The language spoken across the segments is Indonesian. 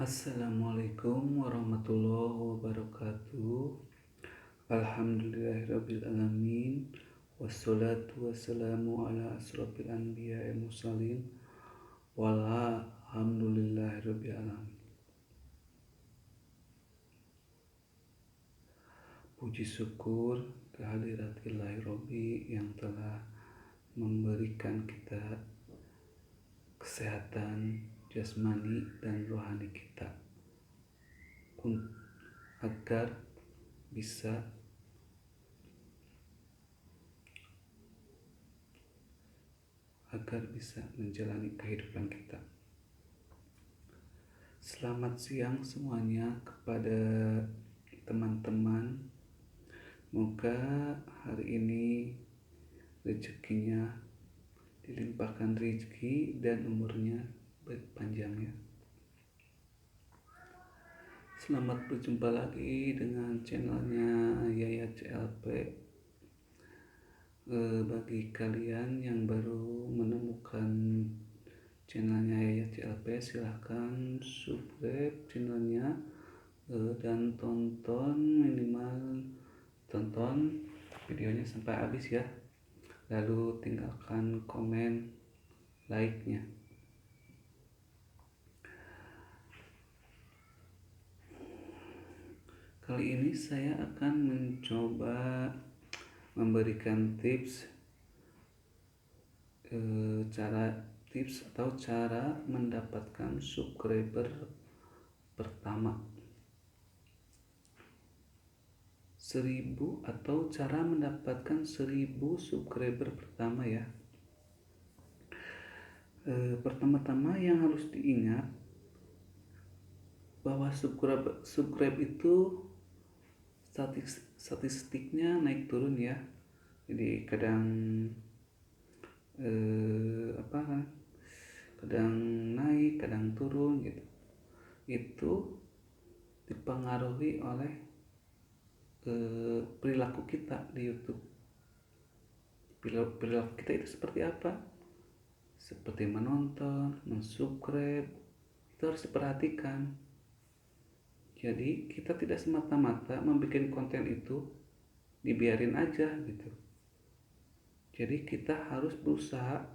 Assalamualaikum warahmatullahi wabarakatuh. Alhamdulillahirrabbilalamin. Wassalatu wassalamu ala asrofil anbiya mursalin. Walhamdulillahirrabbilalamin. Puji syukur kehadiratillahir Rabbi yang telah memberikan kita kesehatan jasmani dan rohani kita agar bisa menjalani kehidupan kita. Selamat siang semuanya kepada teman-teman. Semoga hari ini rezekinya dilimpahkan rezeki dan umurnya berpanjang ya. Selamat berjumpa lagi dengan channelnya Yaya CLP. Bagi kalian yang baru menemukan channelnya Yaya CLP, silahkan subscribe channelnya dan tonton videonya sampai habis ya. Lalu tinggalkan komen like-nya. Kali ini saya akan mencoba memberikan tips cara mendapatkan subscriber pertama 1000 atau cara mendapatkan 1000 subscriber pertama ya. Pertama-tama yang harus diingat bahwa subscribe itu statistiknya naik turun ya. Jadi kadang kadang naik, kadang turun gitu. Itu dipengaruhi oleh perilaku kita di YouTube. Perilaku kita itu seperti apa? Seperti menonton, mensubscribe, itu harus diperhatikan. Jadi kita tidak semata-mata membuat konten itu dibiarin aja gitu. Jadi kita harus berusaha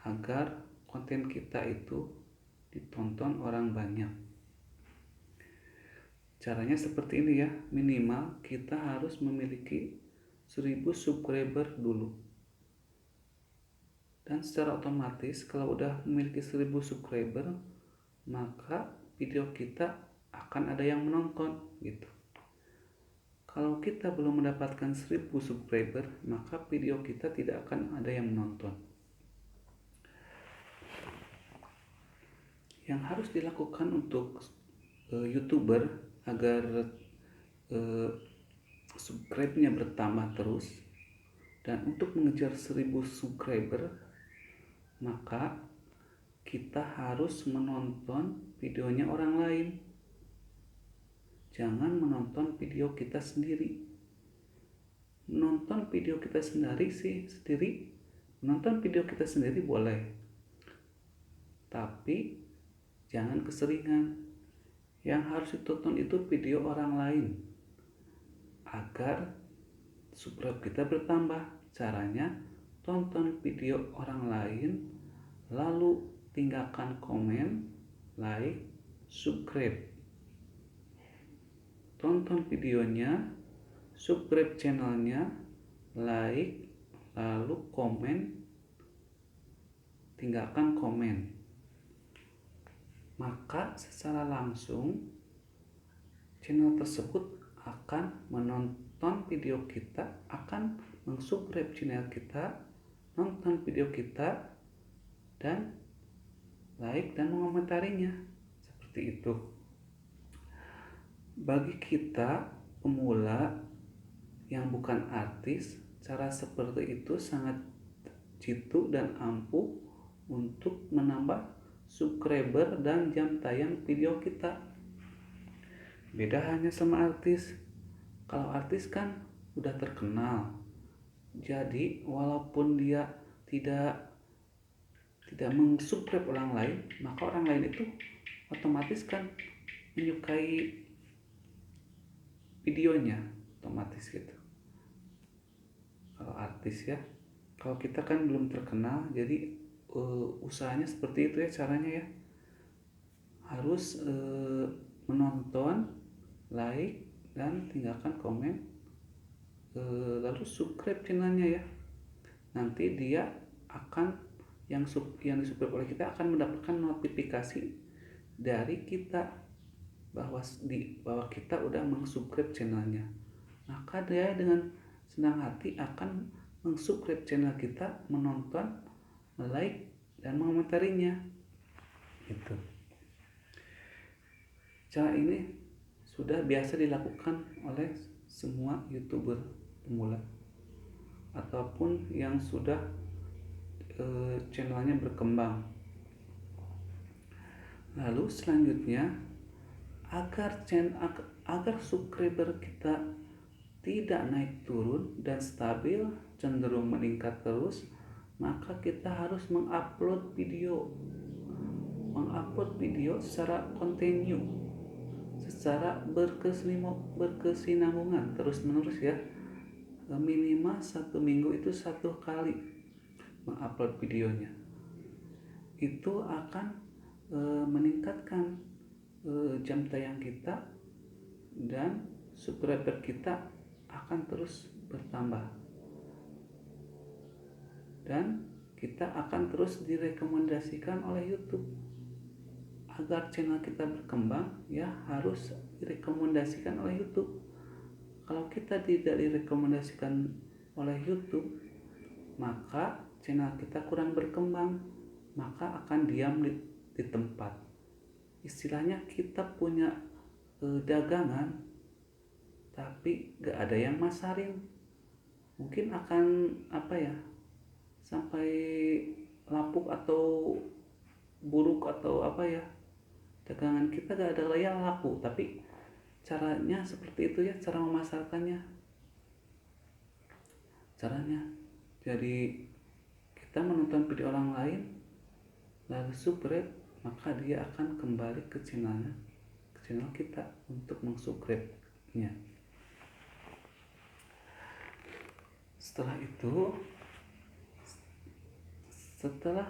agar konten kita itu ditonton orang banyak. Caranya seperti ini ya, minimal kita harus memiliki 1000 subscriber dulu. Dan secara otomatis kalau udah memiliki 1000 subscriber, maka video kita akan ada yang menonton gitu. Kalau kita belum mendapatkan 1000 subscriber, maka video kita tidak akan ada yang menonton. Yang harus dilakukan untuk YouTuber agar subscribe-nya bertambah terus dan untuk mengejar 1000 subscriber, maka kita harus menonton videonya orang lain. Jangan menonton video kita sendiri. Menonton video kita sendiri boleh, tapi jangan keseringan. Yang harus ditonton itu video orang lain agar subscribe kita bertambah. Caranya tonton video orang lain, lalu tinggalkan komen, like, subscribe. Tonton videonya, subscribe channelnya, like, lalu komen, tinggalkan komen. Maka secara langsung channel tersebut akan menonton video kita, akan mensubscribe channel kita, nonton video kita, dan like dan mengomentarinya. Seperti itu. Bagi kita pemula yang bukan artis, cara seperti itu sangat jitu dan ampuh untuk menambah subscriber dan jam tayang video kita. Beda hanya sama artis. Kalau artis kan udah terkenal, jadi walaupun dia tidak mensubscribe orang lain, maka orang lain itu otomatis kan menyukai videonya, otomatis gitu. Kalau artis ya, kalau kita kan belum terkenal, jadi usahanya seperti itu ya caranya ya. Harus menonton, like, dan tinggalkan komen, lalu subscribe channelnya ya. Nanti dia akan yang disubscribe oleh kita akan mendapatkan notifikasi dari kita bahwa kita udah mengsubscribe channelnya. Maka dia dengan senang hati akan mengsubscribe channel kita, menonton, like, dan mengomentarinya gitu. Cara ini sudah biasa dilakukan oleh semua YouTuber pemula ataupun yang sudah channelnya berkembang. Lalu selanjutnya, agar subscriber kita tidak naik turun dan stabil, cenderung meningkat terus, maka kita harus mengupload video secara kontinu, secara berkesinambungan terus menerus ya. Minimal 1 minggu itu 1 kali mengupload videonya. Itu akan meningkatkan jam tayang kita, dan subscriber kita akan terus bertambah, dan kita akan terus direkomendasikan oleh YouTube. Agar channel kita berkembang ya harus direkomendasikan oleh YouTube. Kalau kita tidak direkomendasikan oleh YouTube, maka channel kita kurang berkembang, maka akan diam di tempat. Istilahnya kita punya dagangan tapi gak ada yang masarin, mungkin akan sampai lapuk atau buruk atau dagangan kita gak ada yang laku. Tapi caranya seperti itu ya, cara memasarkannya. Caranya jadi kita menonton video orang lain lalu subscribe, maka dia akan kembali ke channel kita untuk mensubscribe-nya. Setelah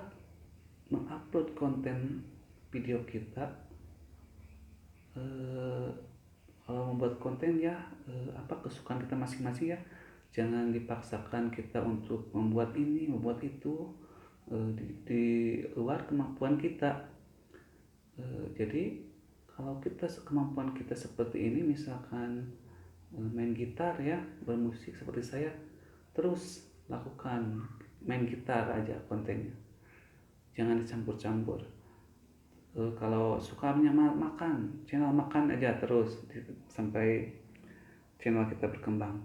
mengupload konten video kita, kalau membuat konten ya kesukaan kita masing-masing ya. Jangan dipaksakan kita untuk membuat ini, membuat itu di luar kemampuan kita. Jadi kalau kemampuan kita seperti ini, misalkan main gitar ya, bermusik seperti saya, terus lakukan main gitar aja kontennya, jangan dicampur-campur. Kalau sukanya makan, channel makan aja terus sampai channel kita berkembang.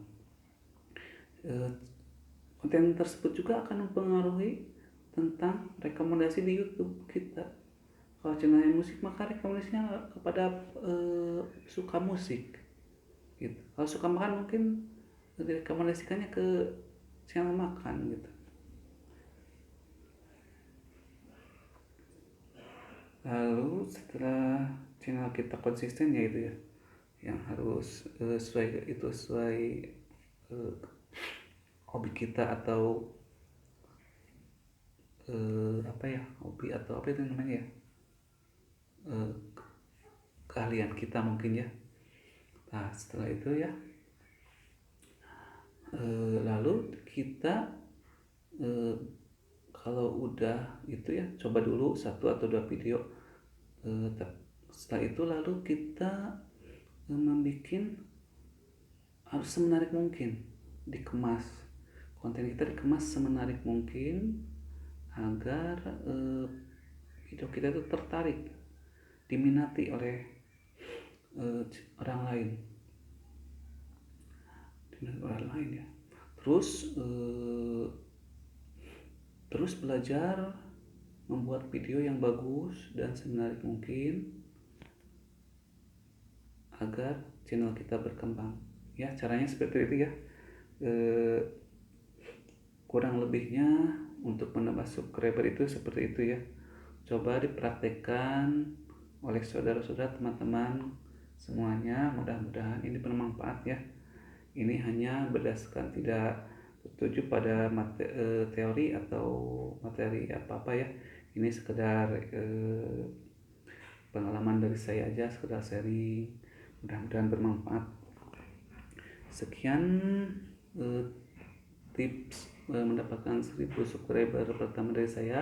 Konten tersebut juga akan mempengaruhi tentang rekomendasi di YouTube kita. Kalau channelnya musik, maka rekomendasinya kepada suka musik gitu. Kalau suka makan, mungkin direkomendasikannya ke channel makan gitu. Lalu setelah channel kita konsisten ya itu ya, yang harus sesuai hobi kita atau hobi atau apa itu namanya ya, keahlian kita mungkin ya. Nah setelah itu ya, lalu kita kalau udah itu ya, coba dulu 1 atau 2 video. Setelah itu lalu kita membuat harus semenarik mungkin, dikemas konten kita, dikemas semenarik mungkin agar video kita itu tertarik, diminati oleh orang lain ya. Terus belajar membuat video yang bagus dan semenarik mungkin agar channel kita berkembang ya. Caranya seperti itu ya. Kurang lebihnya untuk menambah subscriber itu seperti itu ya. Coba dipraktekkan oleh saudara-saudara, teman-teman semuanya. Mudah-mudahan ini bermanfaat ya. Ini hanya berdasarkan, tidak tertuju pada teori atau materi apa-apa ya. Ini sekedar pengalaman dari saya aja, sekedar sharing. Mudah-mudahan bermanfaat. Sekian tips mendapatkan 1000 subscriber pertama dari saya.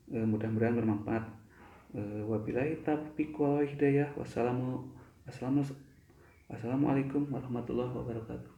Mudah-mudahan bermanfaat. Wabillahi taufiq wal hidayah. Wassalamualaikum warahmatullahi wabarakatuh.